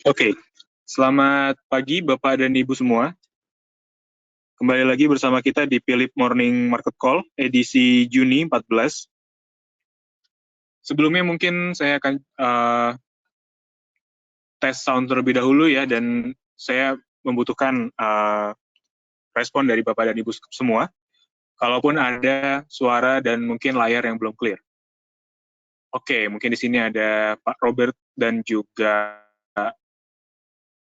Oke, selamat pagi Bapak dan Ibu semua. Kembali lagi bersama kita di Philip Morning Market Call, edisi Juni 14. Sebelumnya mungkin saya akan tes sound terlebih dahulu ya, dan saya membutuhkan respon dari Bapak dan Ibu semua. Kalaupun ada suara dan mungkin layar yang belum clear. Oke, mungkin di sini ada Pak Robert dan juga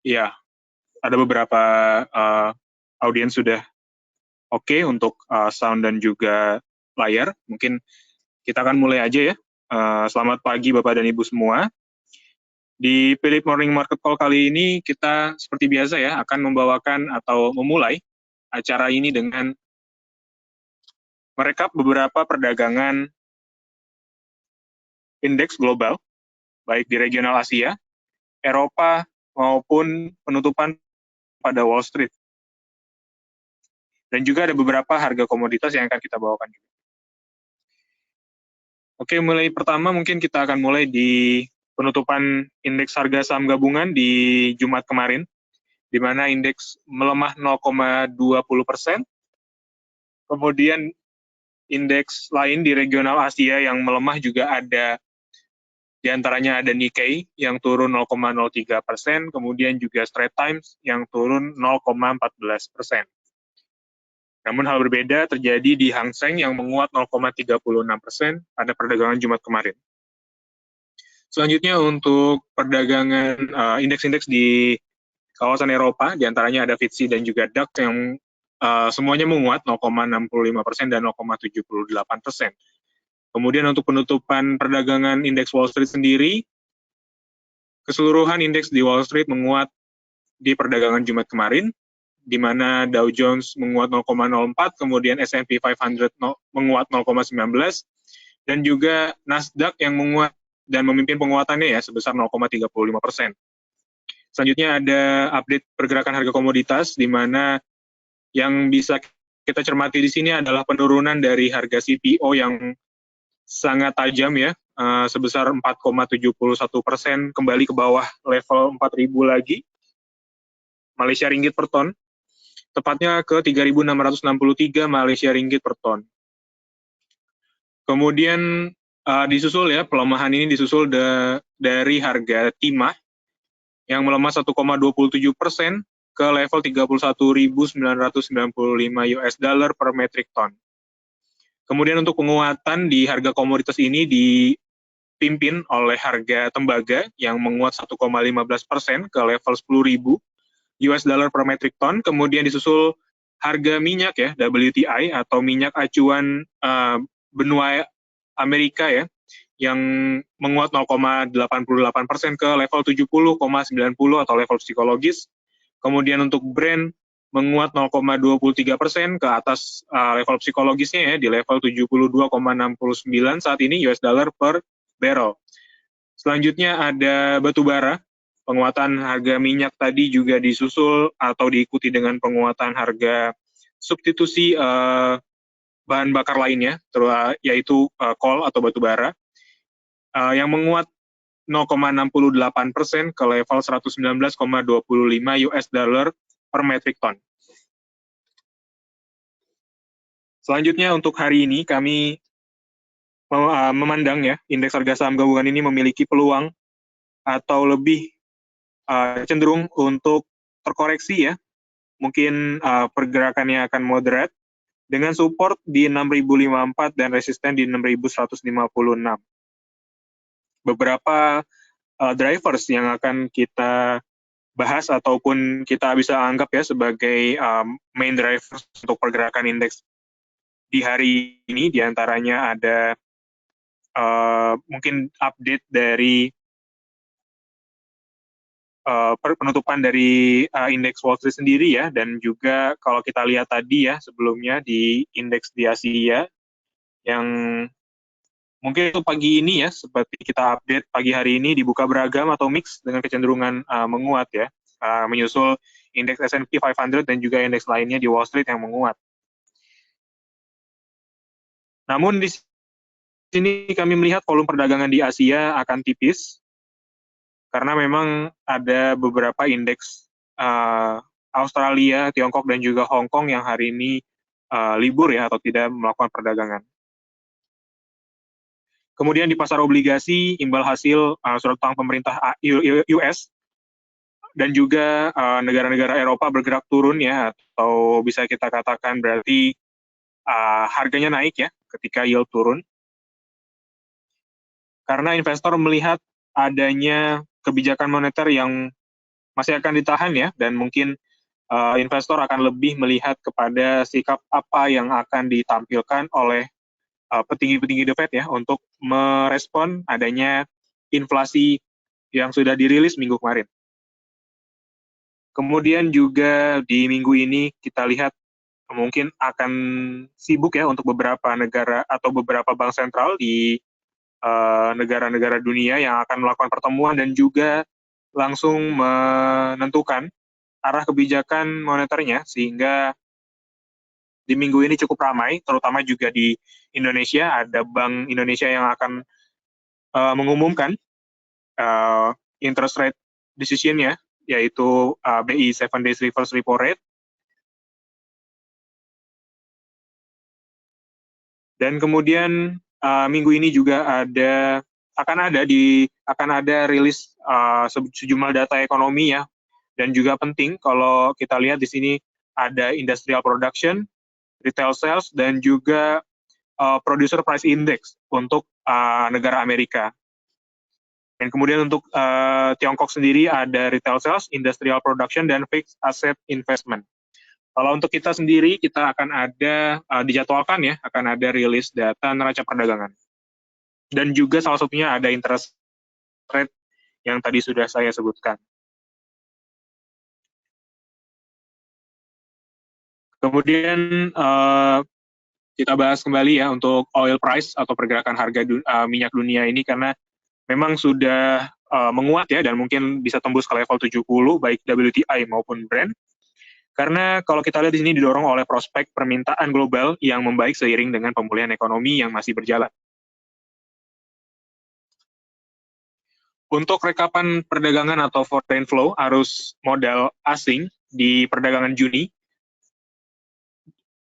ya, ada beberapa audiens sudah oke untuk sound dan juga layar. Mungkin kita akan mulai aja ya. Selamat pagi Bapak dan Ibu semua. Di Philip Morning Market Call kali ini kita seperti biasa ya akan membawakan atau memulai acara ini dengan merekap beberapa perdagangan indeks global, baik di regional Asia, Eropa, maupun penutupan pada Wall Street. Dan juga ada beberapa harga komoditas yang akan kita bawakan. Oke, mulai pertama mungkin kita akan mulai di penutupan indeks harga saham gabungan di Jumat kemarin, di mana indeks melemah 0,20%. Kemudian indeks lain di regional Asia yang melemah juga ada, di antaranya ada Nikkei yang turun 0,03%, kemudian juga Straits Times yang turun 0,14%. Namun hal berbeda terjadi di Hang Seng yang menguat 0,36% pada perdagangan Jumat kemarin. Selanjutnya untuk perdagangan indeks-indeks di kawasan Eropa, diantaranya ada FTSE dan juga DAX yang semuanya menguat 0,65% dan 0,78%. Kemudian untuk penutupan perdagangan indeks Wall Street sendiri, keseluruhan indeks di Wall Street menguat di perdagangan Jumat kemarin, di mana Dow Jones menguat 0,04, kemudian S&P 500 menguat 0,19, dan juga Nasdaq yang menguat dan memimpin penguatannya ya sebesar 0,35%. Selanjutnya ada update pergerakan harga komoditas, di mana yang bisa kita cermati di sini adalah penurunan dari harga CPO yang sangat tajam ya, sebesar 4,71%, kembali ke bawah level 4.000 lagi, Malaysia Ringgit per ton, tepatnya ke 3.663 Malaysia Ringgit per ton. Kemudian disusul ya, pelemahan ini disusul dari harga timah yang melemah 1,27% ke level 31.995 US dollar per metric ton. Kemudian untuk penguatan di harga komoditas ini dipimpin oleh harga tembaga yang menguat 1,15% ke level 10.000 US dollar per metric ton. Kemudian disusul harga minyak ya, WTI atau minyak acuan benua Amerika ya, yang menguat 0,88% ke level 70,90 atau level psikologis. Kemudian untuk Brent menguat 0,23% ke atas level psikologisnya ya, di level 72,69 saat ini US dollar per barrel. Selanjutnya ada batu bara. Penguatan harga minyak tadi juga disusul atau diikuti dengan penguatan harga substitusi bahan bakar lainnya, yaitu coal atau batu bara, yang menguat 0,68% ke level 119,25 US dollar per metric ton. Selanjutnya untuk hari ini kami memandang ya, indeks harga saham gabungan ini memiliki peluang atau lebih cenderung untuk terkoreksi ya. Mungkin pergerakannya akan moderat dengan support di 6.054 dan resisten di 6.156. Beberapa drivers yang akan kita bahas ataupun kita bisa anggap ya sebagai main drivers untuk pergerakan indeks di hari ini, diantaranya ada mungkin update dari penutupan dari indeks Wall Street sendiri ya, dan juga kalau kita lihat tadi ya sebelumnya di indeks di Asia yang mungkin itu pagi ini ya, seperti kita update pagi hari ini dibuka beragam atau mix dengan kecenderungan menguat ya, menyusul indeks S&P 500 dan juga indeks lainnya di Wall Street yang menguat. Namun di sini kami melihat volume perdagangan di Asia akan tipis, karena memang ada beberapa indeks Australia, Tiongkok, dan juga Hong Kong yang hari ini libur ya atau tidak melakukan perdagangan. Kemudian di pasar obligasi, imbal hasil surat utang pemerintah US dan juga negara-negara Eropa bergerak turun ya, atau bisa kita katakan berarti harganya naik ya ketika yield turun. Karena investor melihat adanya kebijakan moneter yang masih akan ditahan ya, dan mungkin investor akan lebih melihat kepada sikap apa yang akan ditampilkan oleh petinggi-petinggi The Fed ya untuk merespon adanya inflasi yang sudah dirilis minggu kemarin. Kemudian juga di minggu ini kita lihat mungkin akan sibuk ya untuk beberapa negara atau beberapa bank sentral di negara-negara dunia yang akan melakukan pertemuan dan juga langsung menentukan arah kebijakan moneternya, sehingga di minggu ini cukup ramai, terutama juga di Indonesia. Ada Bank Indonesia yang akan mengumumkan interest rate decision-nya, yaitu BI 7 Days Reverse Repo Rate. Dan kemudian minggu ini juga akan ada rilis sejumlah data ekonomi ya, dan juga penting kalau kita lihat di sini ada industrial production, retail sales, dan juga producer price index untuk negara Amerika. Dan kemudian untuk Tiongkok sendiri ada retail sales, industrial production, dan fixed asset investment. Kalau untuk kita sendiri, kita akan ada, dijadwalkan ya, akan ada rilis data neraca perdagangan. Dan juga salah satunya ada interest rate yang tadi sudah saya sebutkan. Kemudian kita bahas kembali ya untuk oil price atau pergerakan harga minyak dunia ini, karena memang sudah menguat ya, dan mungkin bisa tembus ke level 70, baik WTI maupun Brent. Karena kalau kita lihat di sini didorong oleh prospek permintaan global yang membaik seiring dengan pemulihan ekonomi yang masih berjalan. Untuk rekapan perdagangan atau foreign flow arus modal asing di perdagangan Juni,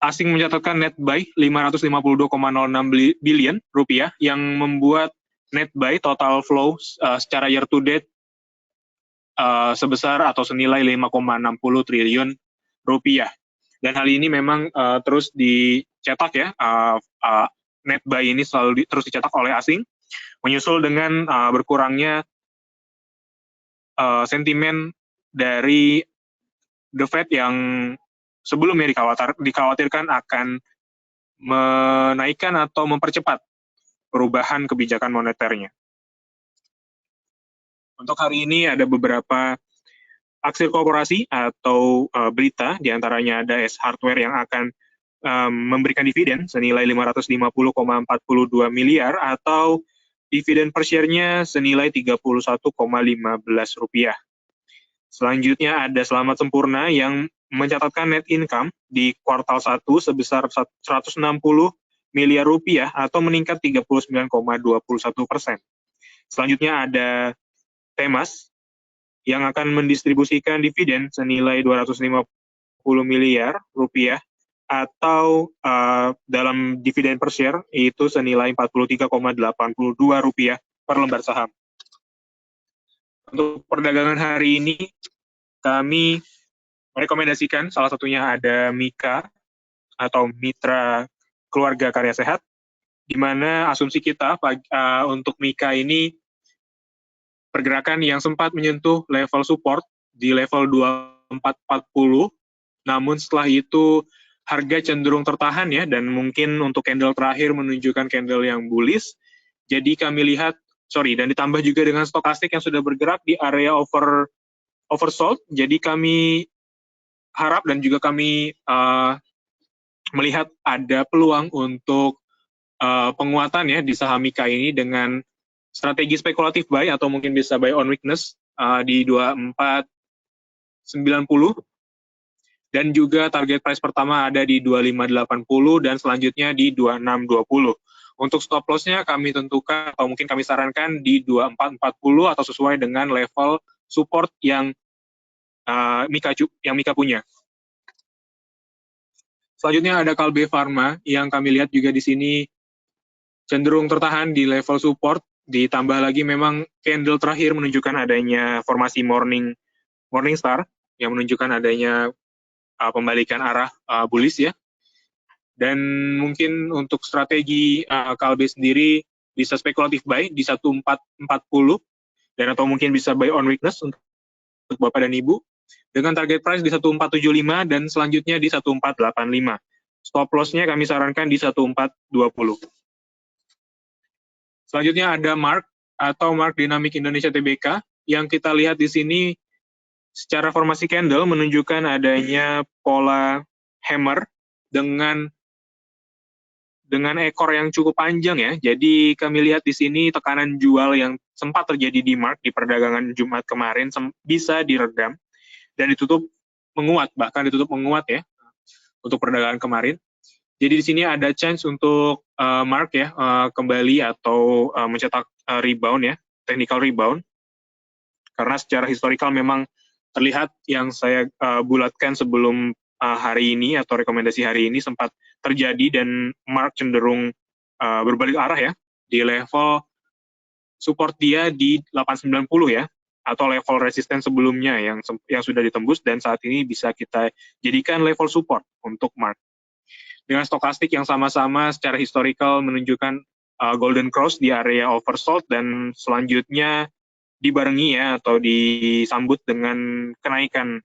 asing mencatatkan net buy 552,06 billion rupiah yang membuat net buy total flow secara year to date sebesar atau senilai 5,60 triliun rupiah. Dan hal ini memang terus dicetak ya, net buy ini selalu terus dicetak oleh asing, menyusul dengan berkurangnya sentimen dari The Fed yang sebelumnya dikhawatirkan akan menaikkan atau mempercepat perubahan kebijakan moneternya. Untuk hari ini ada beberapa aksi korporasi atau berita, diantaranya ada S Hardware yang akan memberikan dividen senilai 550,42 miliar atau dividen per share-nya senilai 31,15 rupiah. Selanjutnya ada Selamat Sempurna yang mencatatkan net income di kuartal 1 sebesar 160 miliar rupiah atau meningkat 39,21%. Selanjutnya ada Temas yang akan mendistribusikan dividen senilai 250 miliar rupiah atau dalam dividen per share itu senilai 43,82 rupiah per lembar saham. Untuk perdagangan hari ini kami merekomendasikan salah satunya ada Mika atau Mitra Keluarga Karya Sehat, di mana asumsi kita untuk Mika ini pergerakan yang sempat menyentuh level support di level 2440, namun setelah itu harga cenderung tertahan ya, dan mungkin untuk candle terakhir menunjukkan candle yang bullish. Jadi kami lihat, dan ditambah juga dengan stokastik yang sudah bergerak di area oversold. Jadi kami harap dan juga kami melihat ada peluang untuk penguatan ya di saham Mika ini dengan strategi spekulatif buy atau mungkin bisa buy on weakness di 2490, dan juga target price pertama ada di 2580 dan selanjutnya di 2620. Untuk stop loss-nya kami tentukan atau mungkin kami sarankan di 2440 atau sesuai dengan level support yang Mika punya. Selanjutnya ada Kalbe Pharma yang kami lihat juga di sini cenderung tertahan di level support, ditambah lagi memang candle terakhir menunjukkan adanya formasi morning star yang menunjukkan adanya pembalikan arah bullish ya. Dan mungkin untuk strategi Kalbe sendiri bisa spekulatif buy di 1440 dan atau mungkin bisa buy on weakness untuk Bapak dan Ibu dengan target price di 1475 dan selanjutnya di 1485. Stop loss-nya kami sarankan di 1420. Selanjutnya ada Mark atau Mark Dynamic Indonesia Tbk yang kita lihat di sini secara formasi candle menunjukkan adanya pola hammer dengan ekor yang cukup panjang ya. Jadi kami lihat di sini tekanan jual yang sempat terjadi di Mark di perdagangan Jumat kemarin bisa diredam dan bahkan ditutup menguat ya untuk perdagangan kemarin. Jadi di sini ada chance untuk Mark ya kembali atau mencetak rebound ya, technical rebound. Karena secara historical memang terlihat yang saya bulatkan sebelum hari ini atau rekomendasi hari ini sempat terjadi dan Mark cenderung berbalik arah ya di level support dia di 890 ya atau level resisten sebelumnya yang sudah ditembus dan saat ini bisa kita jadikan level support untuk Mark. Dengan stokastik yang sama-sama secara historical menunjukkan golden cross di area oversold dan selanjutnya dibarengi ya atau disambut dengan kenaikan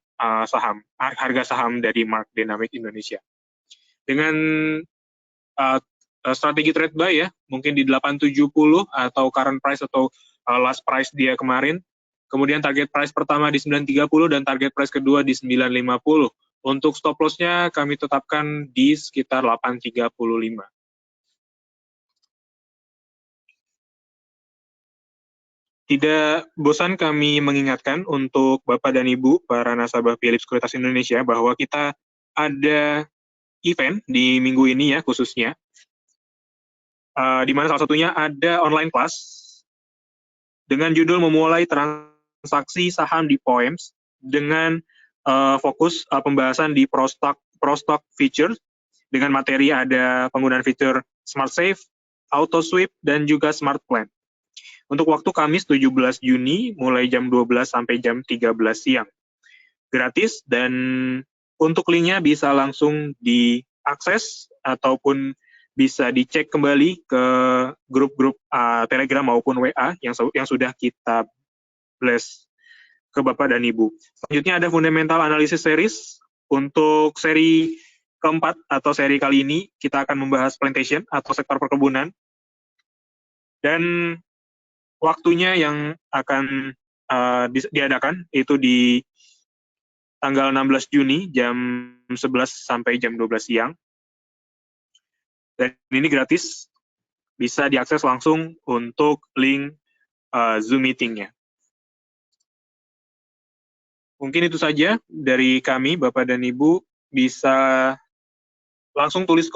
harga saham dari Mark Dynamic Indonesia. Dengan strategi trade buy ya, mungkin di 870 atau current price atau last price dia kemarin. Kemudian target price pertama di 930 dan target price kedua di 950. Untuk stop loss-nya kami tetapkan di sekitar 835. Tidak bosan kami mengingatkan untuk Bapak dan Ibu, para nasabah Philips Sekuritas Indonesia, bahwa kita ada event di minggu ini ya khususnya, di mana salah satunya ada online class dengan judul memulai transaksi saham di POEMS dengan fokus pembahasan di Prostock Feature dengan materi ada penggunaan fitur Smart Save, Auto Sweep, dan juga Smart Plan. Untuk waktu Kamis 17 Juni mulai jam 12 sampai jam 13 siang. Gratis dan untuk linknya bisa langsung diakses ataupun bisa dicek kembali ke grup-grup Telegram maupun WA yang sudah kita blast ke Bapak dan Ibu. Selanjutnya ada Fundamental Analysis Series. Untuk seri keempat atau seri kali ini kita akan membahas plantation atau sektor perkebunan. Dan waktunya yang akan diadakan itu di tanggal 16 Juni jam 11 sampai jam 12 siang. Dan ini gratis, bisa diakses langsung untuk link Zoom meeting-nya. Mungkin itu saja dari kami, Bapak dan Ibu. Bisa langsung tulis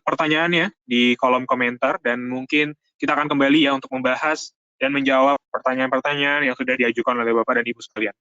pertanyaannya di kolom komentar, dan mungkin kita akan kembali ya untuk membahas dan menjawab pertanyaan-pertanyaan yang sudah diajukan oleh Bapak dan Ibu sekalian.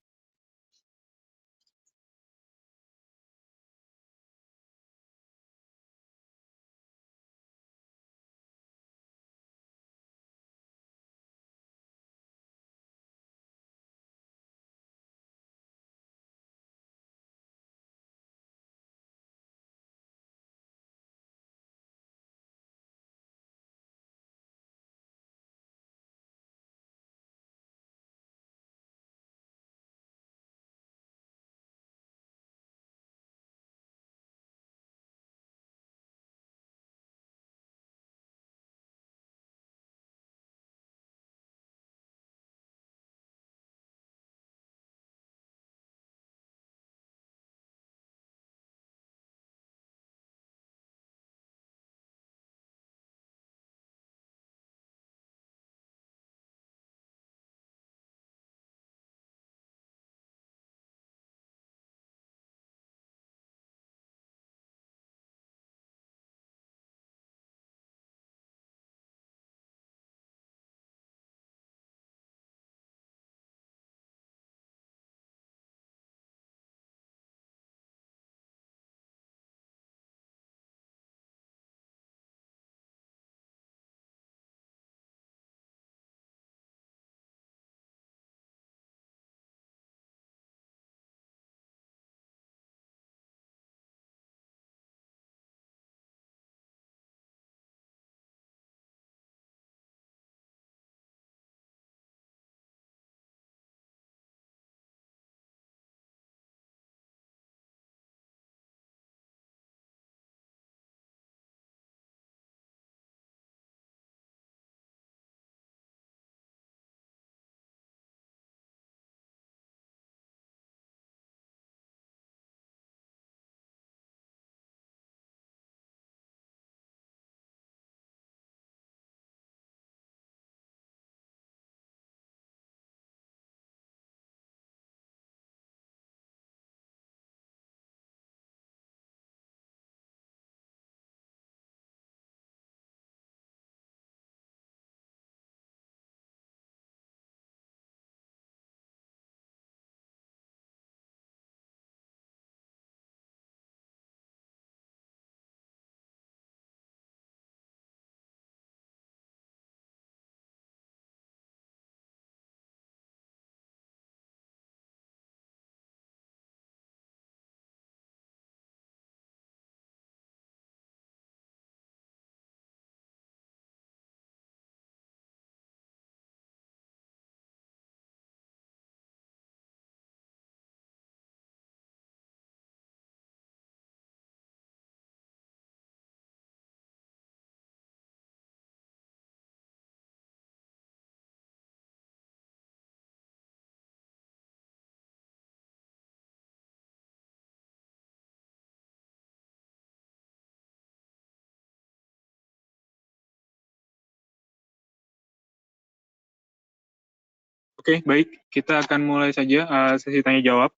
Oke, baik. Kita akan mulai saja sesi tanya jawab.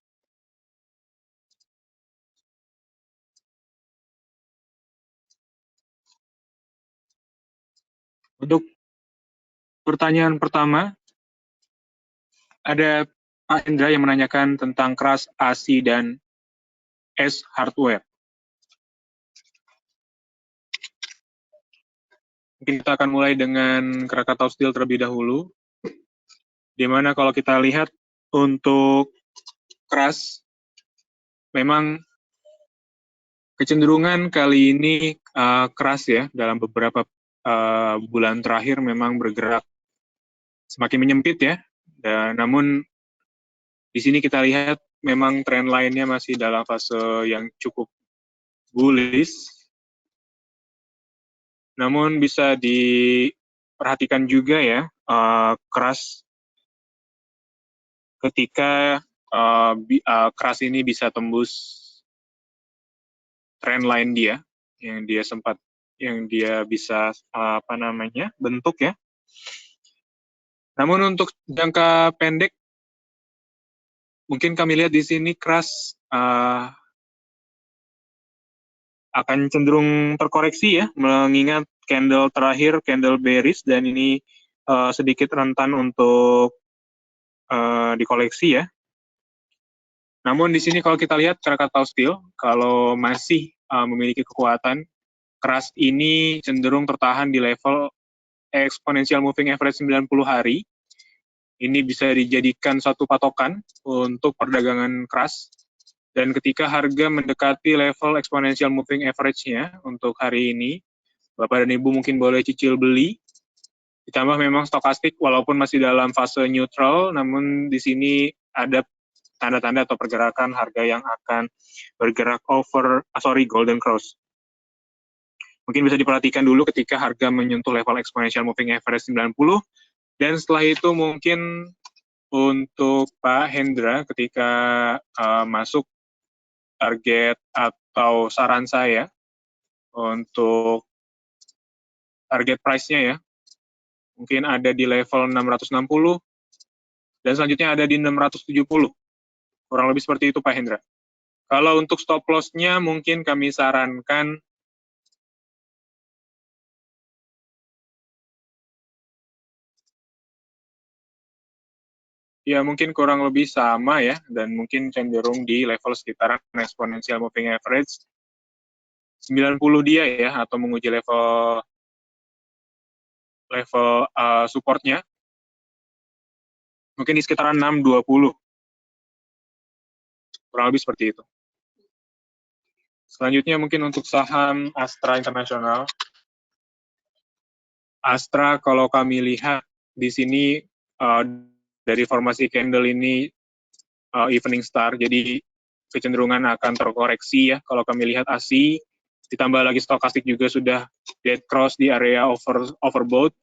Untuk pertanyaan pertama, ada Pak Indra yang menanyakan tentang keras AC dan S hardware. Mungkin kita akan mulai dengan Krakatau Steel terlebih dahulu, di mana kalau kita lihat untuk keras, memang kecenderungan kali ini keras ya, dalam beberapa bulan terakhir memang bergerak semakin menyempit ya. Dan namun di sini kita lihat memang tren lainnya masih dalam fase yang cukup bullish. Namun bisa diperhatikan juga ya, keras ketika keras ini bisa tembus tren line dia yang dia bisa bentuk ya. Namun untuk jangka pendek mungkin kami lihat di sini keras akan cenderung terkoreksi ya, mengingat candle terakhir, candle bearish, dan ini sedikit rentan untuk dikoleksi ya. Namun di sini kalau kita lihat Krakatau Steel, kalau masih memiliki kekuatan, keras ini cenderung tertahan di level exponential moving average 90 hari. Ini bisa dijadikan satu patokan untuk perdagangan keras. Dan ketika harga mendekati level exponential moving average-nya untuk hari ini, Bapak dan Ibu mungkin boleh cicil beli. Ditambah memang stokastik walaupun masih dalam fase neutral, namun di sini ada tanda-tanda atau pergerakan harga yang akan bergerak golden cross. Mungkin bisa diperhatikan dulu ketika harga menyentuh level exponential moving average 90, dan setelah itu mungkin untuk Pak Hendra ketika masuk target atau saran saya untuk target price-nya ya, mungkin ada di level 660 dan selanjutnya ada di 670. Kurang lebih seperti itu Pak Hendra. Kalau untuk stop loss-nya mungkin kami sarankan ya mungkin kurang lebih sama ya, dan mungkin cenderung di level sekitaran exponential moving average 90 dia ya, atau menguji level supportnya mungkin di sekitaran 620, kurang lebih seperti itu. Selanjutnya mungkin untuk saham Astra Internasional. Astra kalau kami lihat di sini dari formasi candle ini evening star, jadi kecenderungan akan terkoreksi ya. Kalau kami lihat ASI, ditambah lagi stokastik juga sudah dead cross di area overbought,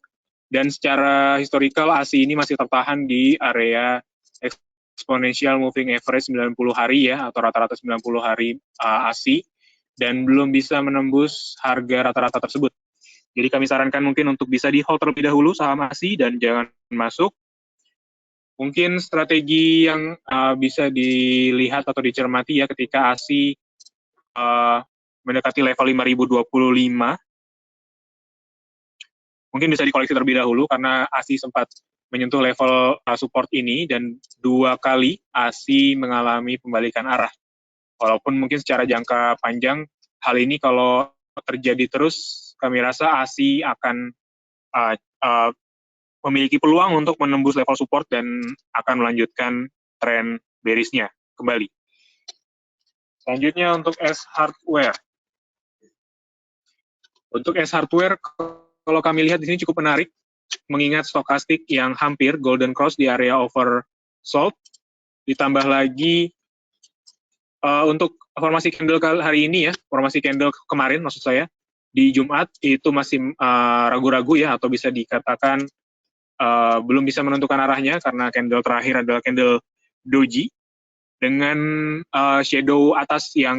dan secara historical ASI ini masih tertahan di area exponential moving average 90 hari ya, atau rata-rata 90 hari ASI, dan belum bisa menembus harga rata-rata tersebut. Jadi kami sarankan mungkin untuk bisa di hold terlebih dahulu saham ASI dan jangan masuk. Mungkin strategi yang bisa dilihat atau dicermati ya ketika ASI mendekati level 5025, mungkin bisa dikoleksi terlebih dahulu karena ASI sempat menyentuh level support ini dan 2 kali ASI mengalami pembalikan arah. Walaupun mungkin secara jangka panjang hal ini kalau terjadi terus, kami rasa ASI akan memiliki peluang untuk menembus level support dan akan melanjutkan tren bearish-nya kembali. Selanjutnya untuk S hardware. Untuk S hardware, kalau kami lihat di sini cukup menarik, mengingat stokastik yang hampir golden cross di area oversold, ditambah lagi untuk formasi candle hari ini ya, formasi candle kemarin maksud saya, di Jumat itu masih ragu-ragu ya, atau bisa dikatakan belum bisa menentukan arahnya karena candle terakhir adalah candle doji dengan shadow atas yang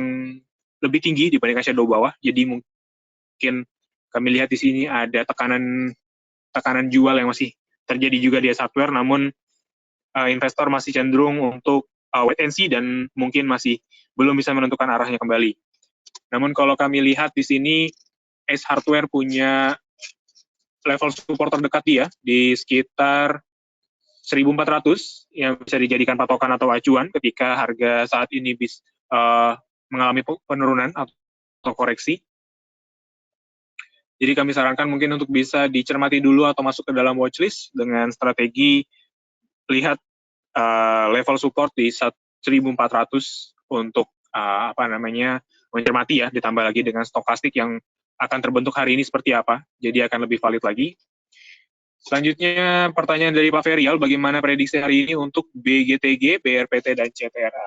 lebih tinggi dibandingkan shadow bawah. Jadi mungkin kami lihat di sini ada tekanan jual yang masih terjadi juga di hardware, namun investor masih cenderung untuk wait and see dan mungkin masih belum bisa menentukan arahnya kembali. Namun kalau kami lihat di sini, Ace Hardware punya level support terdekat dia di sekitar 1.400 yang bisa dijadikan patokan atau acuan ketika harga saat ini mengalami penurunan atau koreksi. Jadi kami sarankan mungkin untuk bisa dicermati dulu atau masuk ke dalam watchlist dengan strategi lihat level support di 1.400 untuk mencermati ya, ditambah lagi dengan stokastik yang akan terbentuk hari ini seperti apa, jadi akan lebih valid lagi. Selanjutnya pertanyaan dari Pak Ferial, bagaimana prediksi hari ini untuk BGTG, BRPT, dan CTRA?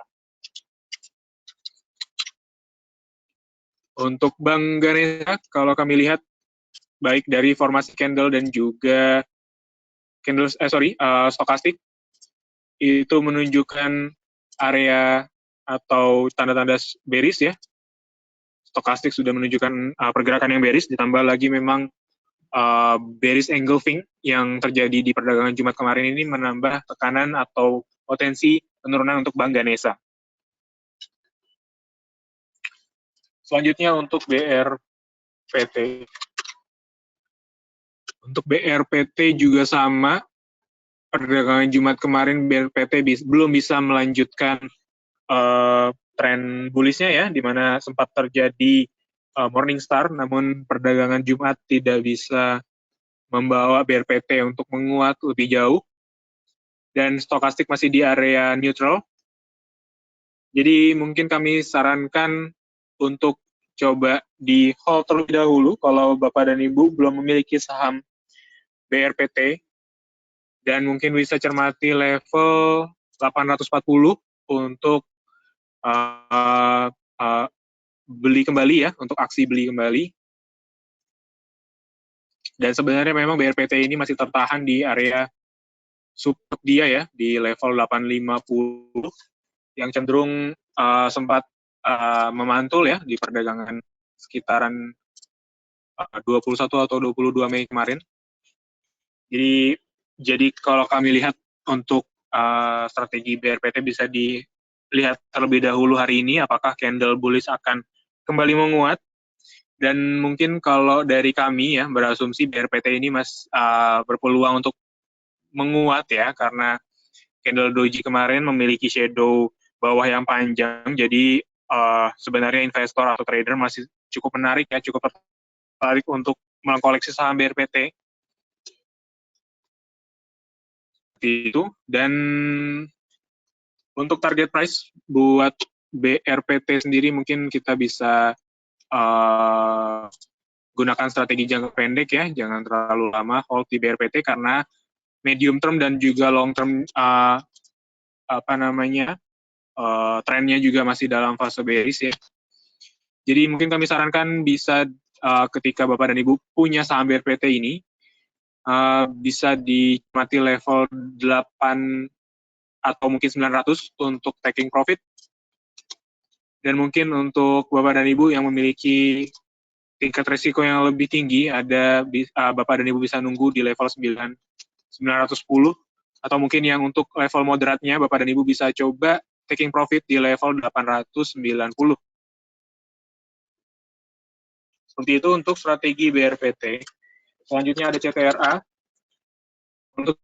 Untuk Bank Ganesha, kalau kami lihat baik dari formasi candle dan juga stokastik itu menunjukkan area atau tanda-tanda bearish ya. Stokastik sudah menunjukkan pergerakan yang bearish, ditambah lagi memang bearish engulfing yang terjadi di perdagangan Jumat kemarin ini menambah tekanan atau potensi penurunan untuk Bank Ganesha. Selanjutnya untuk BRPT. Untuk BRPT juga sama, perdagangan Jumat kemarin BRPT belum bisa melanjutkan tren bullishnya ya, di mana sempat terjadi morning star, namun perdagangan Jumat tidak bisa membawa BRPT untuk menguat lebih jauh, dan stokastik masih di area neutral. Jadi mungkin kami sarankan untuk coba di hold terlebih dahulu kalau Bapak dan Ibu belum memiliki saham BRPT, dan mungkin bisa cermati level 840 untuk beli kembali ya, untuk aksi beli kembali. Dan sebenarnya memang BRPT ini masih tertahan di area support dia ya, di level 850 yang cenderung sempat memantul ya di perdagangan sekitaran 21 atau 22 Mei kemarin. Jadi kalau kami lihat untuk strategi BRPT bisa dilihat terlebih dahulu hari ini apakah candle bullish akan kembali menguat, dan mungkin kalau dari kami ya berasumsi BRPT ini berpeluang untuk menguat ya, karena candle doji kemarin memiliki shadow bawah yang panjang, jadi sebenarnya investor atau trader masih cukup menarik ya, cukup tertarik untuk mengkoleksi saham BRPT. Itu. Dan untuk target price buat BRPT sendiri mungkin kita bisa gunakan strategi jangka pendek ya, jangan terlalu lama hold di BRPT karena medium term dan juga long term trennya juga masih dalam fase bearish ya. Jadi mungkin kami sarankan bisa ketika Bapak dan Ibu punya saham BRPT ini bisa dicermati level 8 atau mungkin 900 untuk taking profit. Dan mungkin untuk Bapak dan Ibu yang memiliki tingkat risiko yang lebih tinggi, Bapak dan Ibu bisa nunggu di level 910, atau mungkin yang untuk level moderatnya Bapak dan Ibu bisa coba taking profit di level 890. Seperti itu untuk strategi BRPT. Selanjutnya ada CTRA. Untuk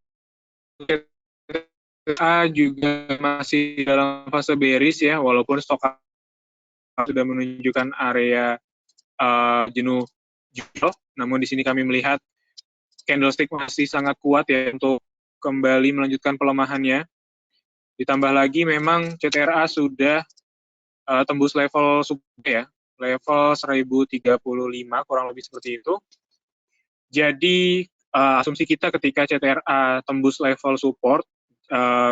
CTRA juga masih dalam fase bearish ya, walaupun stok sudah menunjukkan area jenuh jual, namun di sini kami melihat candlestick masih sangat kuat ya untuk kembali melanjutkan pelemahannya. Ditambah lagi memang CTRA sudah tembus level support ya, level 1035 kurang lebih seperti itu. Jadi asumsi kita ketika CTRA tembus level support,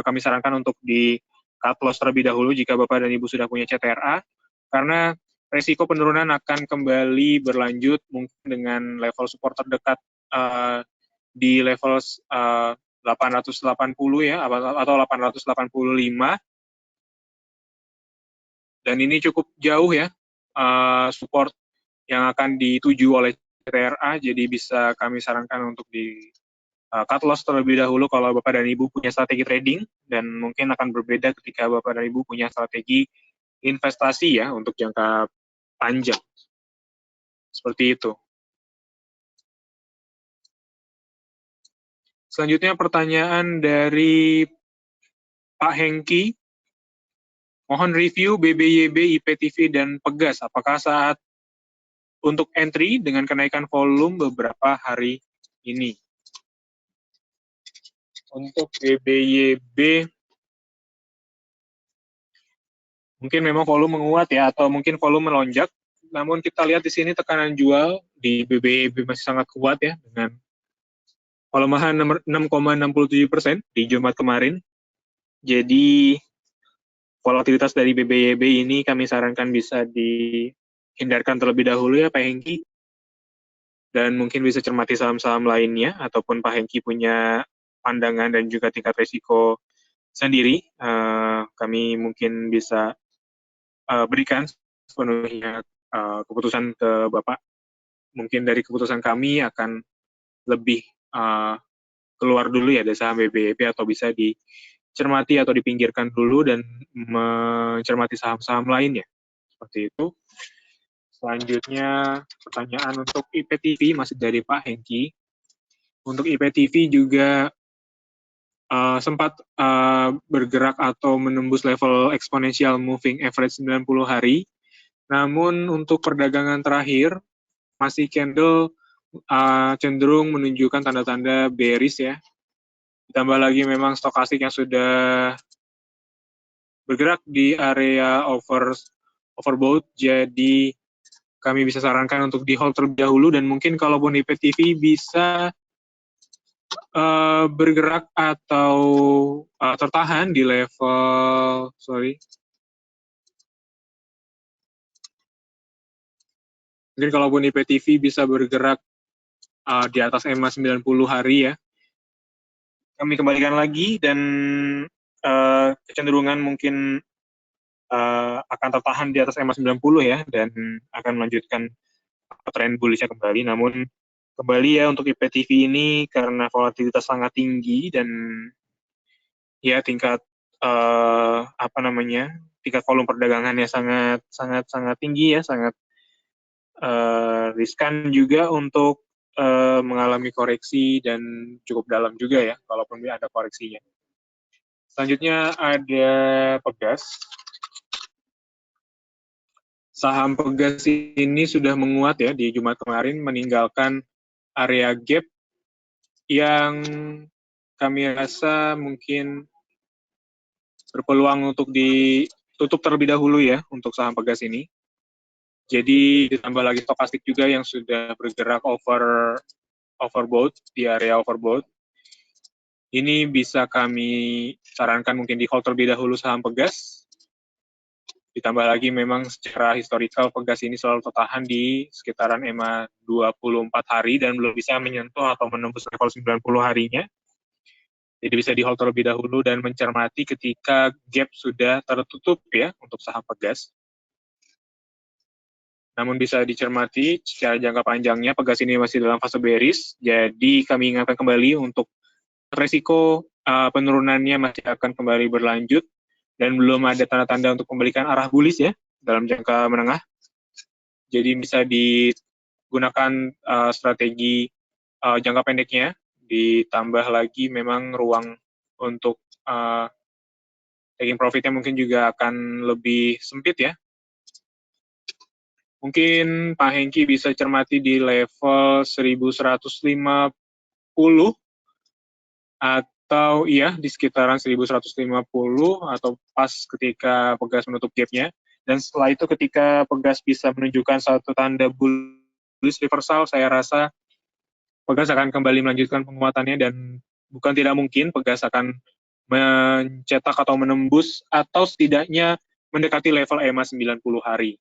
kami sarankan untuk di cut loss terlebih dahulu jika Bapak dan Ibu sudah punya CTRA, karena resiko penurunan akan kembali berlanjut mungkin dengan level support terdekat di level 880 ya, atau 885. Dan ini cukup jauh ya support yang akan dituju oleh CTRA, jadi bisa kami sarankan untuk di cut loss terlebih dahulu kalau Bapak dan Ibu punya strategi trading, dan mungkin akan berbeda ketika Bapak dan Ibu punya strategi investasi ya untuk jangka panjang. Seperti itu. Selanjutnya pertanyaan dari Pak Hengki. Mohon review BBYB, IPTV, dan Pegas. Apakah saat untuk entry dengan kenaikan volume beberapa hari ini? Untuk BBYB, mungkin memang volume menguat ya, atau mungkin volume melonjak. Namun kita lihat di sini tekanan jual di BBYB masih sangat kuat ya, dengan pelemahan 6,67% di Jumat kemarin. Jadi volatilitas dari BBYB ini kami sarankan bisa dihindarkan terlebih dahulu ya Pak Hengki. Dan mungkin bisa cermati saham-saham lainnya, ataupun Pak Hengki punya pandangan dan juga tingkat risiko sendiri. Kami mungkin bisa berikan sepenuhnya keputusan ke Bapak. Mungkin dari keputusan kami akan lebih keluar dulu ya dari saham BBYB, atau bisa dicermati atau dipinggirkan dulu dan mencermati saham-saham lainnya. Seperti itu. Selanjutnya pertanyaan untuk IPTV masih dari Pak Hengki. Untuk IPTV juga sempat bergerak atau menembus level exponential moving average 90 hari. Namun untuk perdagangan terakhir masih candle cenderung menunjukkan tanda-tanda bearish ya. Ditambah lagi memang stokastik yang sudah bergerak di area overbought, jadi kami bisa sarankan untuk di hold terlebih dahulu, dan mungkin kalaupun IPTV bisa bergerak atau tertahan di level, mungkin kalaupun IPTV bisa bergerak di atas EMA 90 hari ya, kami kembalikan lagi, dan kecenderungan mungkin akan tertahan di atas EMA 90 ya, dan akan melanjutkan tren bullishnya kembali. Namun kembali ya untuk IPTV ini karena volatilitas sangat tinggi dan ya tingkat tingkat volume perdagangannya sangat tinggi ya, sangat riskan juga untuk mengalami koreksi, dan cukup dalam juga ya kalaupun ada koreksinya. Selanjutnya ada Pegas. Saham Pegas ini sudah menguat ya di Jumat kemarin, meninggalkan area gap yang kami rasa mungkin berpeluang untuk ditutup terlebih dahulu ya untuk saham Pegas ini. Jadi ditambah lagi stokastik juga yang sudah bergerak overbought, di area overbought. Ini bisa kami sarankan mungkin di hold terlebih dahulu saham Pegas. Ditambah lagi memang secara historical Pegas ini selalu tertahan di sekitaran EMA 24 hari dan belum bisa menyentuh atau menembus level 90 harinya. Jadi bisa di hold terlebih dahulu dan mencermati ketika gap sudah tertutup ya untuk saham Pegas. Namun bisa dicermati secara jangka panjangnya Pegas ini masih dalam fase bearish. Jadi kami ingatkan kembali untuk resiko penurunannya masih akan kembali berlanjut dan belum ada tanda-tanda untuk memberikan arah bullish ya dalam jangka menengah. Jadi bisa digunakan strategi jangka pendeknya, ditambah lagi memang ruang untuk taking profitnya mungkin juga akan lebih sempit ya. Mungkin Pak Hengki bisa cermati di level 1150 atau iya di sekitaran 1150 atau pas ketika Pegas menutup gap-nya. Dan setelah itu ketika Pegas bisa menunjukkan satu tanda bullish reversal, saya rasa Pegas akan kembali melanjutkan penguatannya, dan bukan tidak mungkin Pegas akan mencetak atau menembus atau setidaknya mendekati level EMA 90 hari.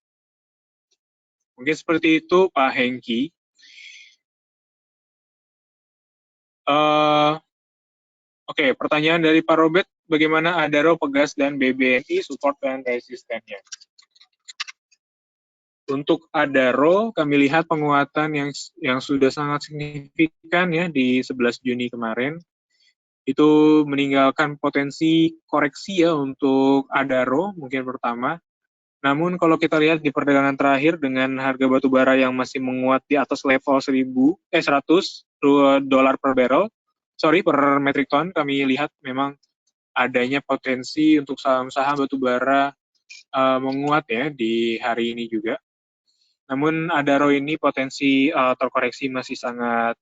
Mungkin seperti itu Pak Hengki. Oke, pertanyaan dari Pak Robert, bagaimana Adaro, Pegas, dan BBNI support dan resistennya? Untuk Adaro, kami lihat penguatan yang sudah sangat signifikan ya di 11 Juni kemarin. Itu meninggalkan potensi koreksi ya untuk Adaro mungkin pertama. Namun kalau kita lihat di perdagangan terakhir dengan harga batu bara yang masih menguat di atas level 100 dolar per barrel, per metric ton, kami lihat memang adanya potensi untuk saham-saham batu bara menguat ya di hari ini juga. Namun Adaro ini potensi terkoreksi masih sangat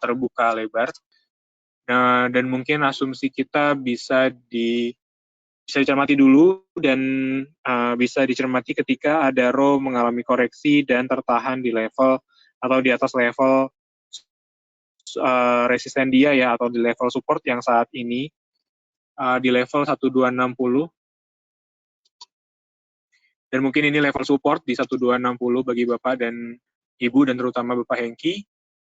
terbuka lebar. Nah, dan mungkin asumsi kita bisa dicermati dulu dan bisa dicermati ketika Adaro mengalami koreksi dan tertahan di level atau di atas level resisten dia ya atau di level support yang saat ini di level 1260. Dan mungkin ini level support di 1260 bagi Bapak dan Ibu dan terutama Bapak Hengki.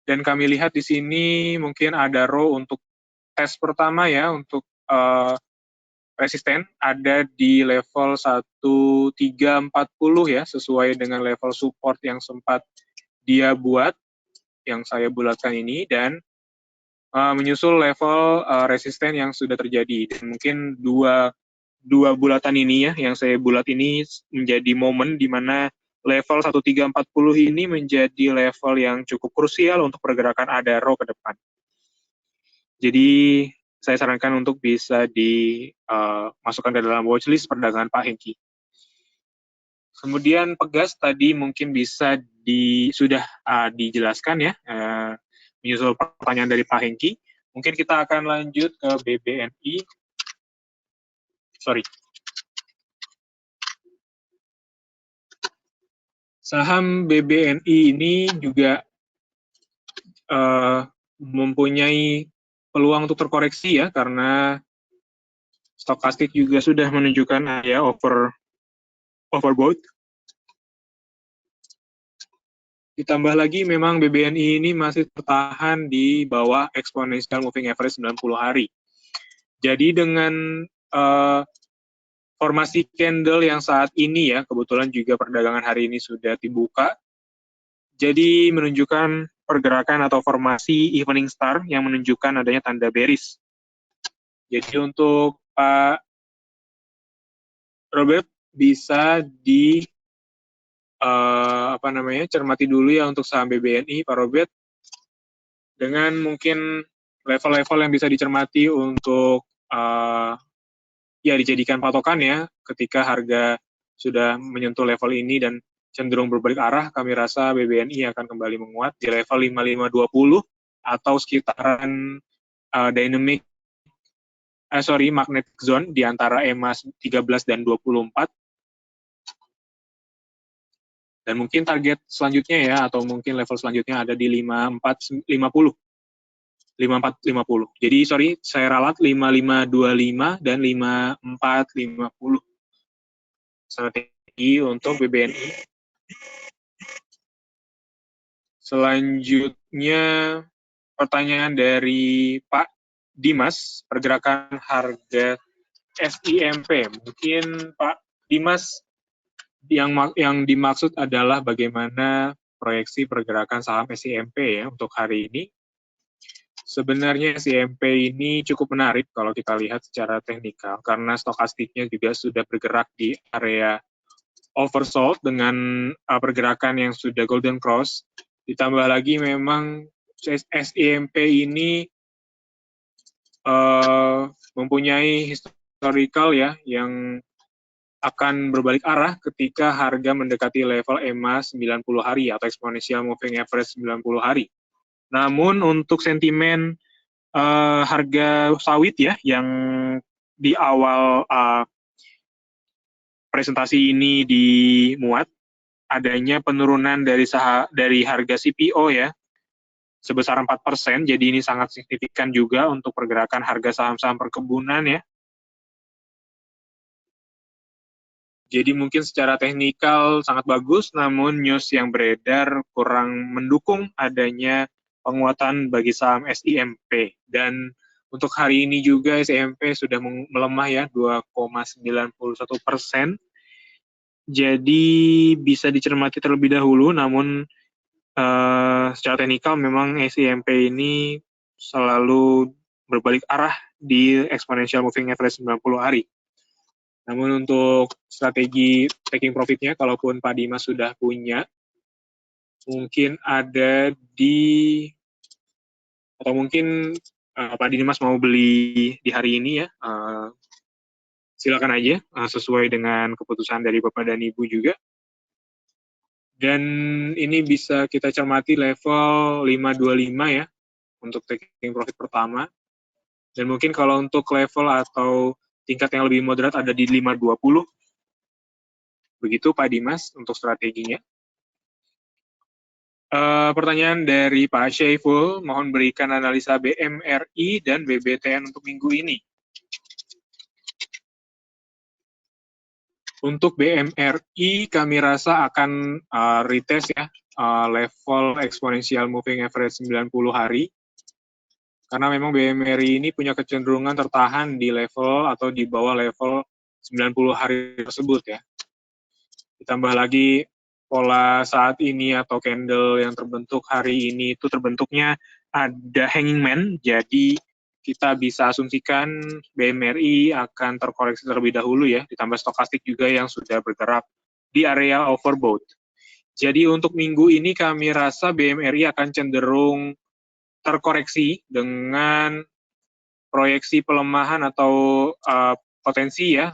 Dan kami lihat di sini mungkin Adaro untuk tes pertama ya untuk resisten ada di level 1340 ya, sesuai dengan level support yang sempat dia buat, yang saya bulatkan ini, dan menyusul level resisten yang sudah terjadi. Dan mungkin dua bulatan ini ya, yang saya bulat ini menjadi momen di mana level 1340 ini menjadi level yang cukup krusial untuk pergerakan Adaro ke depan. Jadi saya sarankan untuk bisa dimasukkan ke dalam watchlist perdagangan Pak Hengki. Kemudian Pegas tadi mungkin bisa sudah dijelaskan ya, menyusul pertanyaan dari Pak Hengki. Mungkin kita akan lanjut ke BBNI. Saham BBNI ini juga mempunyai peluang untuk terkoreksi ya, karena stokastik juga sudah menunjukkan ya overbought. Ditambah lagi memang BBNI ini masih tertahan di bawah exponential moving average 90 hari. Jadi dengan formasi candle yang saat ini ya, kebetulan juga perdagangan hari ini sudah dibuka, jadi menunjukkan pergerakan atau formasi evening star yang menunjukkan adanya tanda bearish. Jadi untuk Pak Robert bisa cermati dulu ya untuk saham BBNI, Pak Robert, dengan mungkin level-level yang bisa dicermati untuk ya dijadikan patokan ya ketika harga sudah menyentuh level ini dan cenderung berbalik arah, kami rasa BBNI akan kembali menguat di level 5520 atau sekitaran magnetic zone di antara EMA 13 dan 24. Dan mungkin target selanjutnya ya, atau mungkin level selanjutnya ada di 5450. Jadi, saya ralat 5525 dan 5450. Strategi untuk BBNI. Selanjutnya, pertanyaan dari Pak Dimas, pergerakan harga SIMP. Mungkin Pak Dimas, yang dimaksud adalah bagaimana proyeksi pergerakan saham SIMP ya untuk hari ini. Sebenarnya SIMP ini cukup menarik kalau kita lihat secara teknikal karena stokastiknya juga sudah bergerak di area oversold dengan pergerakan yang sudah golden cross. Ditambah lagi memang SIMP ini mempunyai historical ya yang akan berbalik arah ketika harga mendekati level EMA 90 hari atau exponential moving average 90 hari. Namun untuk sentimen harga sawit ya yang di awal presentasi ini dimuat adanya penurunan dari harga CPO ya sebesar 4%, jadi ini sangat signifikan juga untuk pergerakan harga saham-saham perkebunan ya. Jadi mungkin secara teknikal sangat bagus, namun news yang beredar kurang mendukung adanya penguatan bagi saham SIMP. Dan untuk hari ini juga SIMP sudah melemah ya 2,91%. Jadi bisa dicermati terlebih dahulu, namun secara teknikal memang SIMP ini selalu berbalik arah di exponential moving average 90 hari. Namun untuk strategi taking profitnya, kalaupun Pak Dimas sudah punya, mungkin ada atau mungkin Pak Dimas mau beli di hari ini ya, silakan aja, sesuai dengan keputusan dari Bapak dan Ibu juga. Dan ini bisa kita cermati level 525 ya, untuk taking profit pertama. Dan mungkin kalau untuk level atau tingkat yang lebih moderat ada di 520. Begitu Pak Dimas untuk strateginya. Pertanyaan dari Pak Syaiful, mohon berikan analisa BMRI dan BBTN untuk minggu ini. Untuk BMRI kami rasa akan retest ya, level exponential moving average 90 hari. Karena memang BMRI ini punya kecenderungan tertahan di level atau di bawah level 90 hari tersebut ya. Ditambah lagi pola saat ini atau candle yang terbentuk hari ini itu terbentuknya ada hanging man, jadi kita bisa asumsikan BMRI akan terkoreksi terlebih dahulu ya, ditambah stokastik juga yang sudah bergerak di area overbought. Jadi untuk minggu ini kami rasa BMRI akan cenderung terkoreksi dengan proyeksi pelemahan atau potensi ya,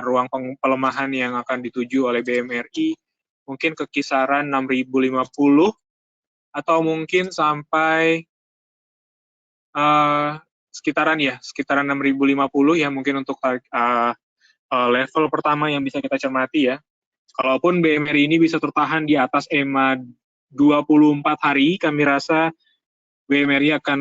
ruang pelemahan yang akan dituju oleh BMRI mungkin ke kisaran 6.050 atau mungkin sampai sekitaran 6.050 ya mungkin untuk level pertama yang bisa kita cermati ya. Kalaupun BMRI ini bisa tertahan di atas EMA 24 hari, kami rasa BMRI akan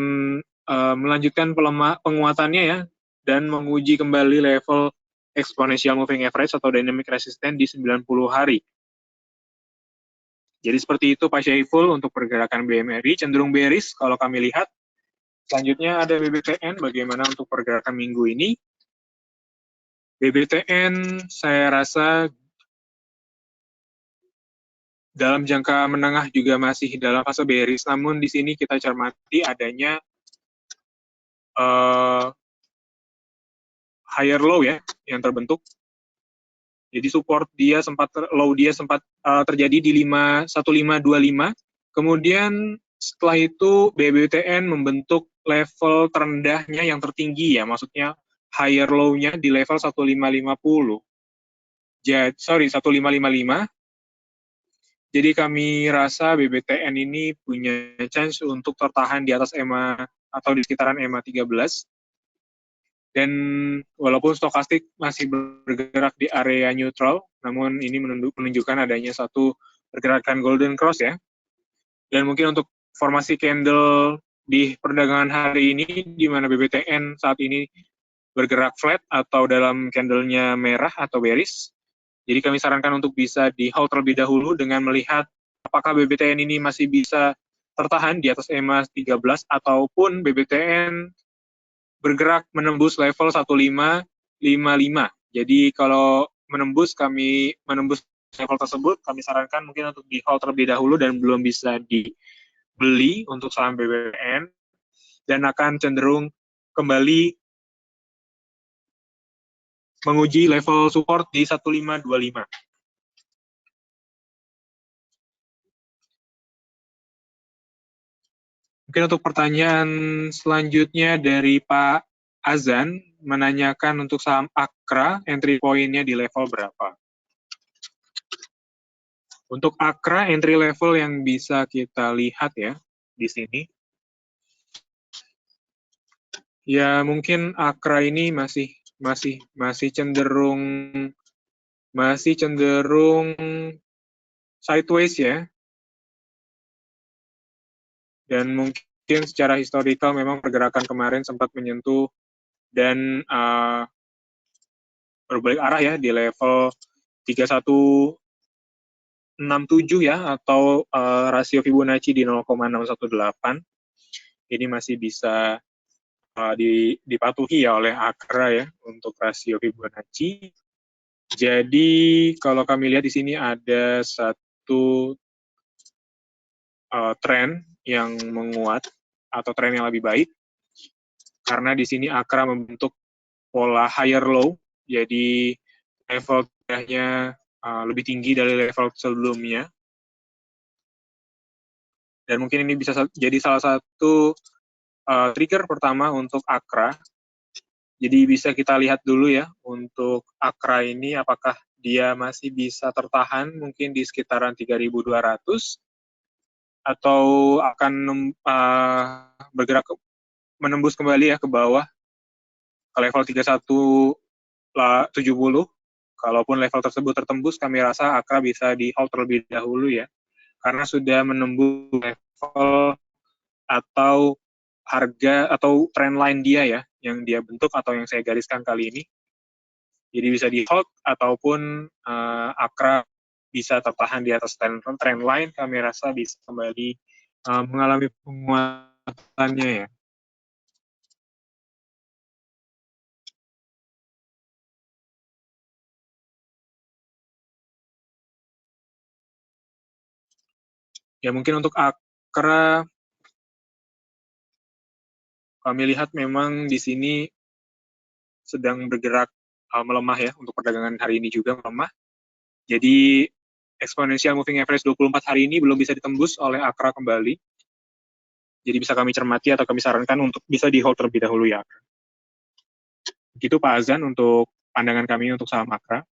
melanjutkan penguatannya ya, dan menguji kembali level exponential moving average atau dynamic resistance di 90 hari. Jadi seperti itu Pak Syaiful untuk pergerakan BMRI, cenderung bearish kalau kami lihat. Selanjutnya ada BBTN, bagaimana untuk pergerakan minggu ini. BBTN saya rasa dalam jangka menengah juga masih dalam fase bearish, namun di sini kita cermati adanya higher low ya yang terbentuk. Jadi support dia low dia sempat terjadi di 1525. Kemudian setelah itu BBTN membentuk level terendahnya yang tertinggi ya, maksudnya higher low-nya di level 1550. 1555. Jadi kami rasa BBTN ini punya chance untuk tertahan di atas EMA atau di sekitaran EMA 13. Dan walaupun stokastik masih bergerak di area neutral, namun ini menunjukkan adanya satu pergerakan golden cross ya. Dan mungkin untuk formasi candle di perdagangan hari ini, di mana BBTN saat ini bergerak flat atau dalam candlenya merah atau bearish. Jadi kami sarankan untuk bisa di hold terlebih dahulu dengan melihat apakah BBTN ini masih bisa tertahan di atas EMA 13 ataupun BBTN bergerak menembus level 1555. Jadi kalau menembus level tersebut, kami sarankan mungkin untuk di hold terlebih dahulu dan belum bisa dibeli untuk saham BBTN dan akan cenderung kembali menguji level support di 1525. Mungkin untuk pertanyaan selanjutnya dari Pak Azan, menanyakan untuk saham Akra, entry point-nya di level berapa? Untuk Akra, entry level yang bisa kita lihat ya, di sini. Ya, mungkin Akra ini masih cenderung sideways ya. Dan mungkin secara historical memang pergerakan kemarin sempat menyentuh dan berbalik arah ya di level 3167 ya, atau rasio Fibonacci di 0,618. Ini masih bisa dipatuhi ya oleh Akra ya untuk rasio Fibonacci. Jadi kalau kami lihat di sini ada satu tren yang menguat atau tren yang lebih baik, karena di sini Akra membentuk pola higher low, jadi level tengahnya lebih tinggi dari level sebelumnya, dan mungkin ini bisa jadi salah satu trigger pertama untuk Akra. Jadi bisa kita lihat dulu ya untuk Akra ini apakah dia masih bisa tertahan mungkin di sekitaran 3.200 atau akan bergerak menembus kembali ya ke bawah ke level 3170. Kalaupun level tersebut tertembus, kami rasa Akra bisa di hold terlebih dahulu ya, karena sudah menembus level atau harga atau trend line dia ya, yang dia bentuk atau yang saya gariskan kali ini. Jadi bisa di hold ataupun Akra bisa tertahan di atas trend line, kami rasa bisa kembali mengalami penguatannya ya. Ya mungkin untuk Akra, kami lihat memang di sini sedang bergerak melemah ya, untuk perdagangan hari ini juga melemah. Jadi exponential moving average 24 hari ini belum bisa ditembus oleh Akra kembali. Jadi bisa kami cermati atau kami sarankan untuk bisa di hold terlebih dahulu ya. Begitu Pak Azan untuk pandangan kami untuk saham Akra.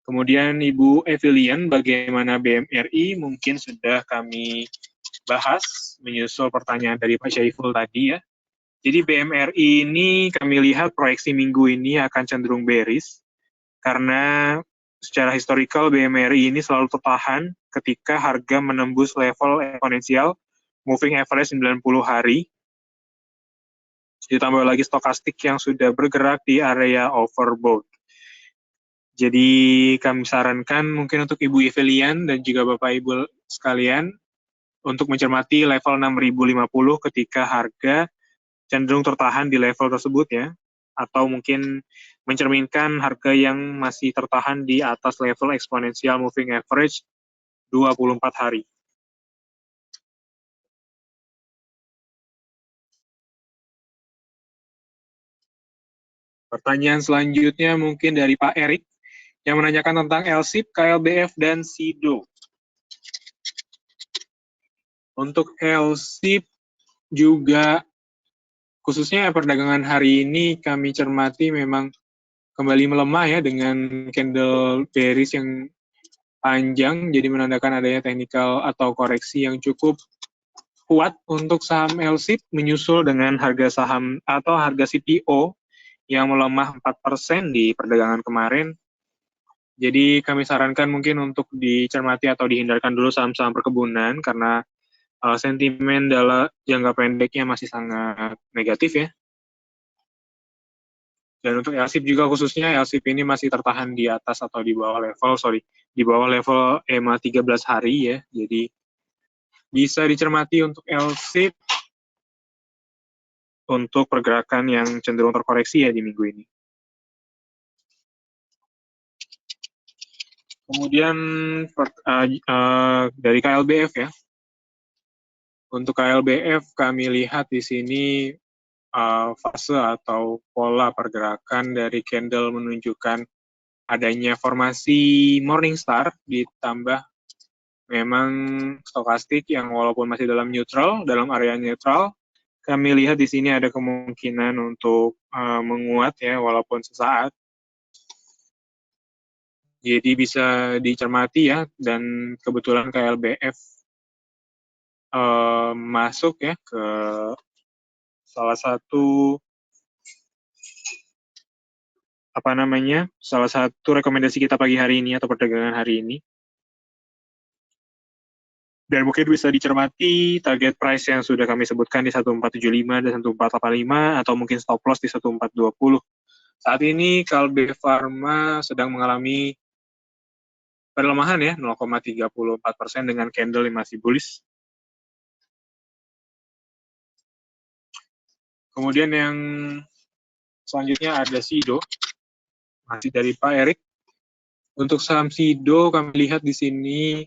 Kemudian Ibu Evilian, bagaimana BMRI? Mungkin sudah kami bahas menyusul pertanyaan dari Pak Syaiful tadi ya. Jadi BMRI ini kami lihat proyeksi minggu ini akan cenderung bearish, karena secara historical BMRI ini selalu tertahan ketika harga menembus level eksponensial moving average 90 hari. Ditambah lagi stokastik yang sudah bergerak di area overbought. Jadi kami sarankan mungkin untuk Ibu Evelian dan juga Bapak Ibu sekalian untuk mencermati level 6.050 ketika harga cenderung tertahan di level tersebut ya, atau mungkin mencerminkan harga yang masih tertahan di atas level exponential moving average 24 hari. Pertanyaan selanjutnya mungkin dari Pak Erik yang menanyakan tentang LSIP, KLBF, dan SIDO. Untuk LSIP juga khususnya perdagangan hari ini kami cermati memang kembali melemah ya dengan candle bearish yang panjang, jadi menandakan adanya technical atau koreksi yang cukup kuat untuk saham LSIP menyusul dengan harga saham atau harga CPO yang melemah 4% di perdagangan kemarin. Jadi kami sarankan mungkin untuk dicermati atau dihindarkan dulu saham-saham perkebunan karena sentimen dalam jangka pendeknya masih sangat negatif ya. Dan untuk LSIP juga khususnya, LSIP ini masih tertahan di atas atau di bawah level, di bawah level EMA 13 hari ya. Jadi bisa dicermati untuk LSIP untuk pergerakan yang cenderung terkoreksi ya di minggu ini. Kemudian dari KLBF ya. Untuk KLBF kami lihat di sini fase atau pola pergerakan dari candle menunjukkan adanya formasi Morningstar ditambah memang stokastik yang walaupun masih dalam area neutral, kami lihat di sini ada kemungkinan untuk menguat ya walaupun sesaat. Jadi bisa dicermati ya, dan kebetulan KLBF masuk ya ke salah satu salah satu rekomendasi kita pagi hari ini atau perdagangan hari ini. Dan mungkin bisa dicermati target price yang sudah kami sebutkan di 1475 dan 1485 atau mungkin stop loss di 1420. Saat ini Kalbe Pharma sedang mengalami pelemahan ya 0,34% dengan candle yang masih bullish. Kemudian yang selanjutnya ada SIDO, masih dari Pak Erik. Untuk saham SIDO kami lihat di sini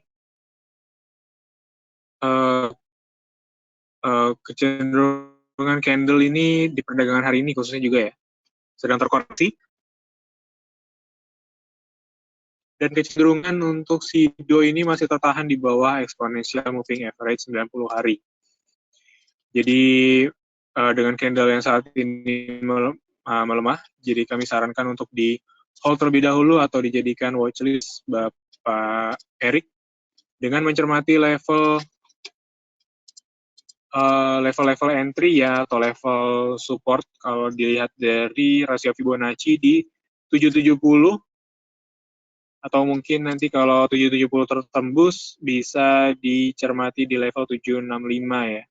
kecenderungan candle ini di perdagangan hari ini khususnya juga ya sedang terkoreksi, dan kecenderungan untuk SIDO ini masih tertahan di bawah exponential moving average 90 hari. Jadi dengan candle yang saat ini melemah, jadi kami sarankan untuk di hold terlebih dahulu atau dijadikan watchlist Bapak Erik dengan mencermati level entry ya atau level support kalau dilihat dari rasio Fibonacci di 770 atau mungkin nanti kalau 770 tertembus bisa dicermati di level 765 ya.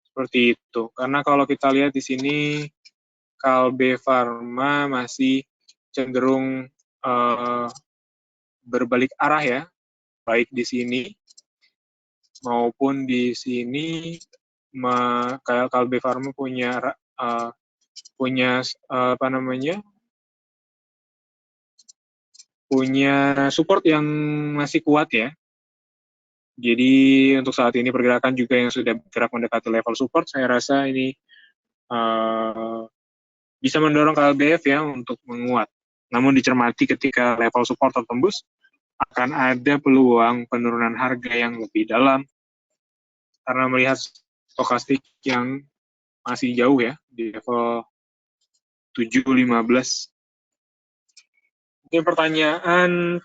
Seperti itu. Karena kalau kita lihat di sini Kalbe Pharma masih cenderung berbalik arah ya, baik di sini maupun di sini. Kalbe Pharma punya support yang masih kuat ya. Jadi untuk saat ini pergerakan juga yang sudah bergerak mendekati level support, saya rasa ini bisa mendorong KLBF ya untuk menguat. Namun dicermati ketika level support tertembus, akan ada peluang penurunan harga yang lebih dalam karena melihat stokastik yang masih jauh ya di level 715. Mungkin pertanyaan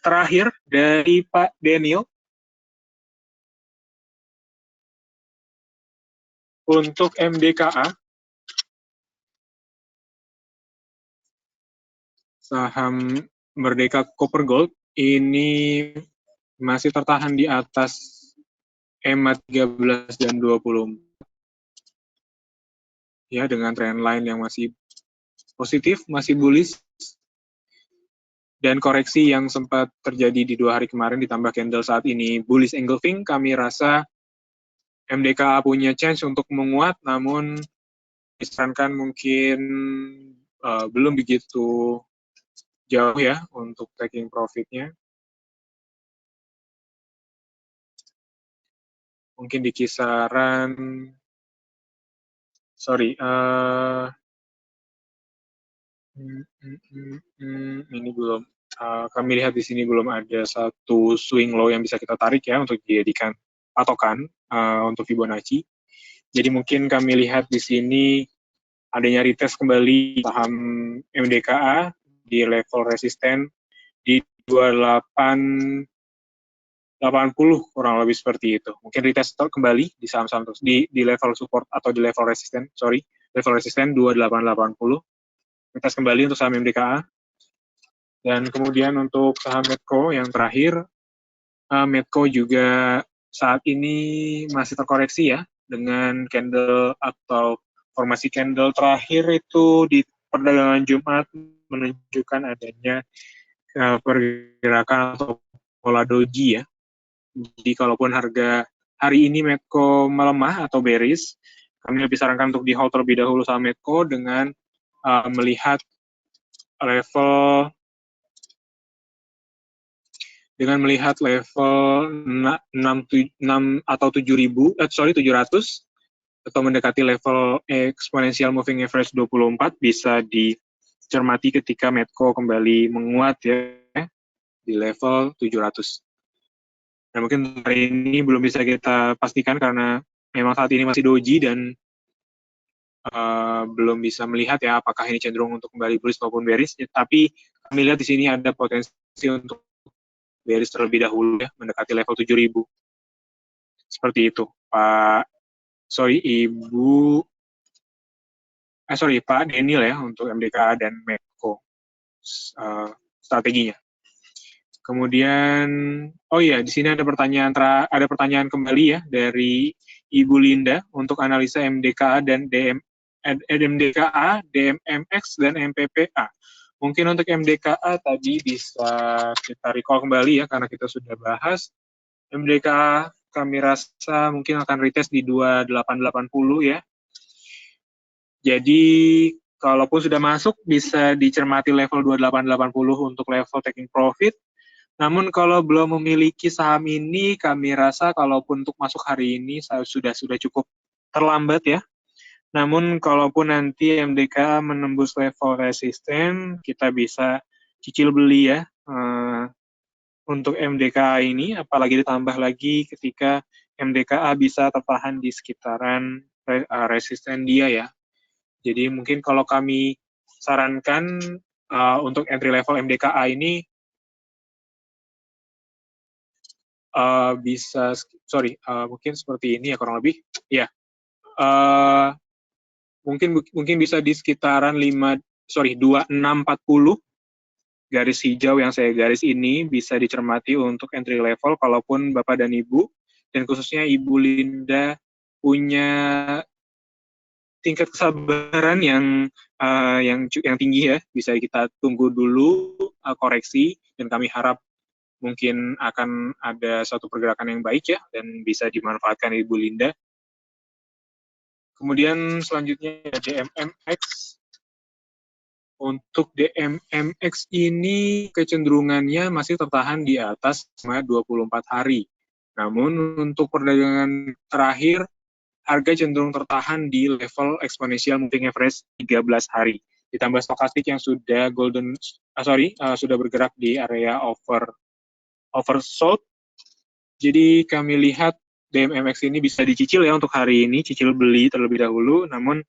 terakhir dari Pak Daniel. Untuk MDKA, saham Merdeka Copper Gold ini masih tertahan di atas EMA 13 dan 24 ya, dengan trendline yang masih positif, masih bullish, dan koreksi yang sempat terjadi di 2 hari kemarin ditambah candle saat ini bullish engulfing, kami rasa MDKA punya chance untuk menguat, namun disarankan mungkin belum begitu jauh ya untuk taking profitnya. Mungkin di kisaran ini belum kami lihat di sini belum ada satu swing low yang bisa kita tarik ya untuk dijadikan patokan untuk Fibonacci. Jadi mungkin kami lihat di sini adanya retest kembali saham MDKA di level resisten di 2880 kurang lebih seperti itu. Mungkin retest kembali di saham-saham di level support atau di level resisten, level resisten 2880. Retest kembali untuk saham MDKA. Dan kemudian untuk saham Medco yang terakhir, Medco juga saat ini masih terkoreksi ya, dengan candle atau formasi candle terakhir itu di perdagangan Jumat menunjukkan adanya pergerakan atau pola doji ya. Jadi kalaupun harga hari ini Medco melemah atau bearish, kami lebih sarankan untuk di hold terlebih dahulu saham Medco dengan melihat level 6 atau 700 atau mendekati level exponential moving average 24 bisa dicermati ketika Medco kembali menguat ya di level 700. Nah, mungkin hari ini belum bisa kita pastikan karena memang saat ini masih doji dan belum bisa melihat ya apakah ini cenderung untuk kembali bullish maupun bearish. Tapi kami lihat di sini ada potensi untuk bearish terlebih dahulu ya, mendekati level 7.000. Seperti itu, Pak. Pak Daniel ya, untuk MDKA dan Medco strateginya. Kemudian, di sini ada pertanyaan kembali ya dari Ibu Linda untuk analisa MDKA dan MDKA, DMMX, dan MPPA. Mungkin untuk MDKA tadi bisa kita recall kembali ya, karena kita sudah bahas. MDKA kami rasa mungkin akan retest di 2880 ya. Jadi kalaupun sudah masuk bisa dicermati level 2880 untuk level taking profit. Namun kalau belum memiliki saham ini, kami rasa kalaupun untuk masuk hari ini sudah cukup terlambat ya. Namun kalaupun nanti MDKA menembus level resisten, kita bisa cicil beli ya untuk MDKA ini, apalagi ditambah lagi ketika MDKA bisa tertahan di sekitaran resisten dia ya. Jadi mungkin kalau kami sarankan untuk entry level MDKA ini mungkin seperti ini ya kurang lebih. Ya, mungkin bisa di sekitaran 2640 garis hijau yang saya garis ini bisa dicermati untuk entry level kalaupun Bapak dan Ibu dan khususnya Ibu Linda punya tingkat kesabaran yang tinggi ya, bisa kita tunggu dulu koreksi dan kami harap mungkin akan ada suatu pergerakan yang baik ya dan bisa dimanfaatkan Ibu Linda. Kemudian selanjutnya DMMX. Untuk DMMX ini kecenderungannya masih tertahan di atas 24 hari. Namun untuk perdagangan terakhir, harga cenderung tertahan di level exponential moving average 13 hari. Ditambah stokastik yang sudah sudah bergerak di area oversold. Jadi kami lihat DMMX ini bisa dicicil ya untuk hari ini, cicil beli terlebih dahulu. Namun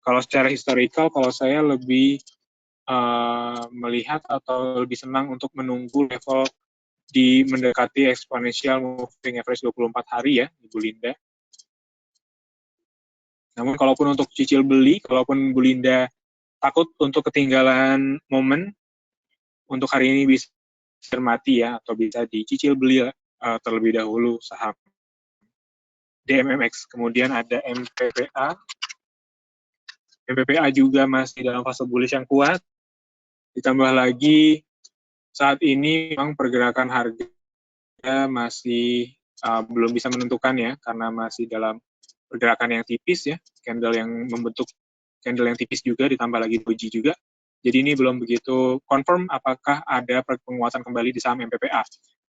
kalau secara historical, kalau saya lebih melihat atau lebih senang untuk menunggu level di mendekati exponential moving average 24 hari ya, Ibu Linda. Namun kalaupun untuk cicil beli, kalaupun Ibu Linda takut untuk ketinggalan momen, untuk hari ini bisa cermati ya, atau bisa dicicil beli terlebih dahulu saham DMMX. Kemudian ada MPPA. MPPA juga masih dalam fase bullish yang kuat. Ditambah lagi saat ini memang pergerakan harga masih belum bisa menentukan ya, karena masih dalam pergerakan yang tipis ya, candle yang membentuk candle yang tipis juga, ditambah lagi doji juga. Jadi ini belum begitu confirm apakah ada penguatan kembali di saham MPPA.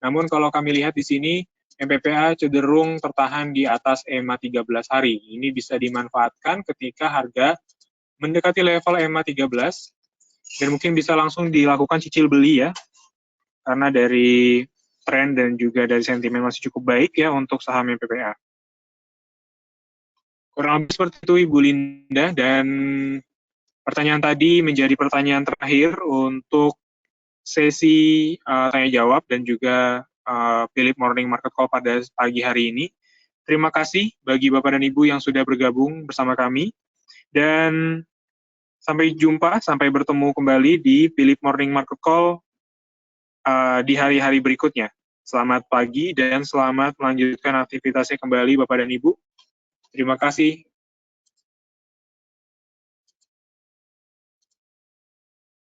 Namun kalau kami lihat di sini, MPPA cenderung tertahan di atas EMA 13 hari. Ini bisa dimanfaatkan ketika harga mendekati level EMA 13, dan mungkin bisa langsung dilakukan cicil beli ya, karena dari tren dan juga dari sentimen masih cukup baik ya untuk saham MPPA. Kurang lebih seperti itu Ibu Linda, dan pertanyaan tadi menjadi pertanyaan terakhir untuk sesi tanya jawab dan juga Philip Morning Market Call pada pagi hari ini. Terima kasih bagi Bapak dan Ibu yang sudah bergabung bersama kami, dan sampai jumpa, sampai bertemu kembali di Philip Morning Market Call di hari-hari berikutnya. Selamat pagi dan selamat melanjutkan aktivitasnya kembali Bapak dan Ibu. Terima kasih.